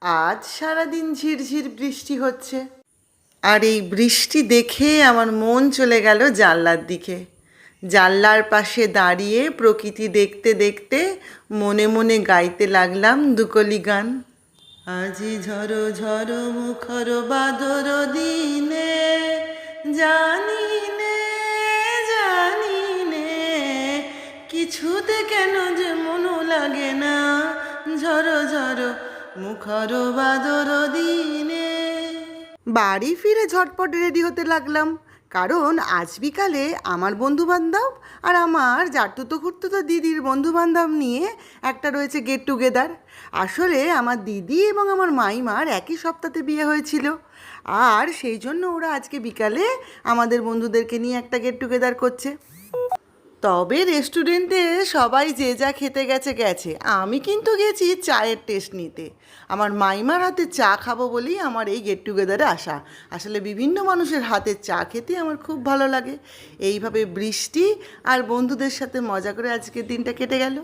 আজ সারাদিন ঝিরঝির বৃষ্টি হচ্ছে। আর এই বৃষ্টি দেখে আমার মন চলে গেল জানলার দিকে। জানলার পাশে দাঁড়িয়ে প্রকৃতি দেখতে দেখতে মনে মনে গাইতে লাগলাম দুকলি গান। আজি ঝড়ো ঝড়ো মুখর বাদর দিনে, জানি নে জানি নে, কিছুতে কেন যে মনও লাগে না, ঝড়ো ঝড়ো মুখর বাদর দিনে। বাড়ি ফিরে ঝটপট রেডি হতে লাগলাম, কারণ আজ বিকালে আমার বন্ধুবান্ধব আর আমার জাটুতো খুঁড়তুতো দিদির বন্ধুবান্ধব নিয়ে একটা রয়েছে গেট টুগেদার। আসলে আমার দিদি এবং আমার মাইমার একই সপ্তাহে বিয়ে হয়েছিল, আর সেই জন্য ওরা আজকে বিকালে আমাদের বন্ধুদেরকে নিয়ে একটা গেট টুগেদার করছে। তবে রেস্টুরেন্টে সবাই যে যা খেতে গেছে গেছে, আমি কিন্তু গেছি চায়ের টেস্ট নিতে। আমার মাইমার হাতে চা খাবো বলেই আমার এই গেট টুগেদারে আসা। আসলে বিভিন্ন মানুষের হাতে চা খেতে আমার খুব ভালো লাগে। এইভাবে বৃষ্টি আর বন্ধুদের সাথে মজা করে আজকের দিনটা কেটে গেল।